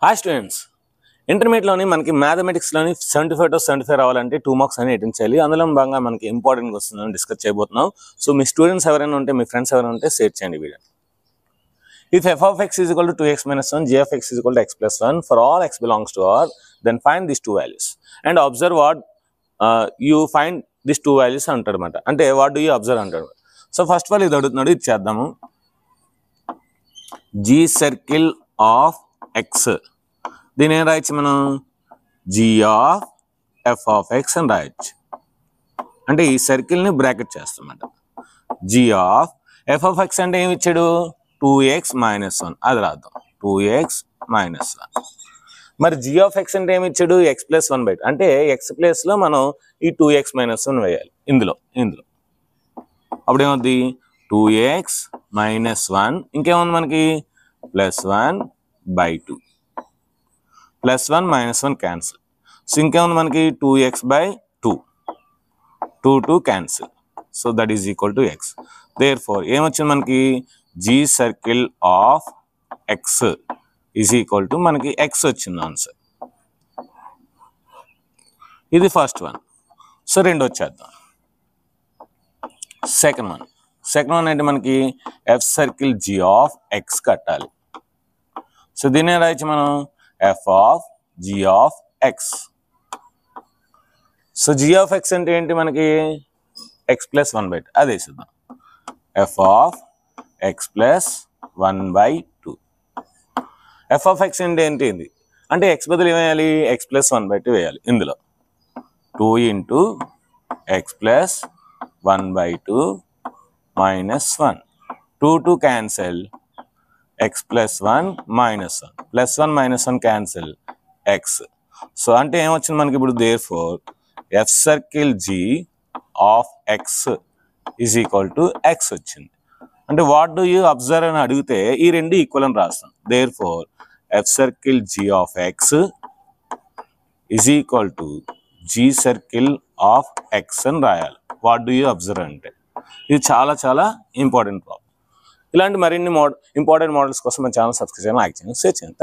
Hi students, ఇంటర్మీడియట్లోని మనకి మ్యాథమెటిక్స్లోని 75 to 75 రావాలంటే 2 marks అని అటెండ్ చేయాలి. అందులో భాగంగా మనకి ఇంపార్టెంట్ వస్తుందని డిస్కస్ చేయబోతున్నాం. సో మీ స్టూడెంట్స్ ఎవరైనా ఉంటే, మీ ఫ్రెండ్స్ ఎవరైనా ఉంటే షేర్ చేయండి video. If f of x is equal to 2x minus 1, g of x is equal to x plus 1 for all x belongs to R, then find these two values. And observe what you find these two values అంటాడు అనమాట. అంటే what do you observe అంటాడు. So first of all ఇది అడుగుతున్నాడు, ఇది చేద్దాము. G circle of X, దీని ఏం రాయొచ్చు మనం? G of F of X అని రాయొచ్చు. అంటే ఈ సర్కిల్ని బ్రాకెట్ చేస్తామన్నమాట. G of F of X అంటే ఏమి ఇచ్చాడు? 2x minus 1, అది రాద్దాం. 2x minus 1. మరి g of x అంటే ఏమి ఇచ్చాడు? x plus 1/2. అంటే x ప్లేస్లో మనం ఈ 2x minus 1 వేయాలి ఇందులో. అప్పుడు ఏమవుద్ది? 2x minus 1, ఇంకేముంది మనకి? +1/2. +1 -1 క్యాన్సిల్. సో ఇంకేముంది మనకి? 2x/2. 2 cancel. So that is equal to x. Therefore ఏమొచ్చింది మనకి? G circle of X is equal to మనకి ఎక్స్ వచ్చింది ఆన్సర్. ఇది ఫస్ట్ వన్. సో రెండు వచ్చేద్దాం. సెకండ్ వన్ అంటే మనకి F circle G of X కట్టాలి. సో దీన్ని రాయొచ్చు మనం F of G of X. So G of X అంటే ఏంటి మనకి? ఎక్స్ ప్లస్ 1/2, అదే చూద్దాం. F of x plus 1/2. F of X అంటే ఏంటి? అంటే ఎక్స్ బదులు ఏమేయాలి? ఎక్స్ ప్లస్ 1/2 వేయాలి ఇందులో. 2 × x plus 1/2 minus 1. 2 cancel. x plus 1 minus 1. +1 -1 cancel. x. So అంటే ఏమొచ్చింది మనకి ఇప్పుడు? Therefore F circle G of X is equal to X వచ్చింది. అంటే వాట్ డూ యూ అబ్జర్వ్ అని అడిగితే ఈ రెండు ఈక్వల్ అని రాస్తాం. Therefore F circle G of X is equal to G circle of X అని రాయాలి. వాట్ డూ యూ అబ్జర్వ్ అంటే ఇది చాలా చాలా ఇంపార్టెంట్ ప్రాబ్లం. ఇలాంటి మరిన్ని ఇంపార్టెంట్ మోడల్స్ కోసం మన ఛానల్ సబ్స్క్రైబ్ చేయండి, లైక్ చేయండి, షేర్ చేయండి.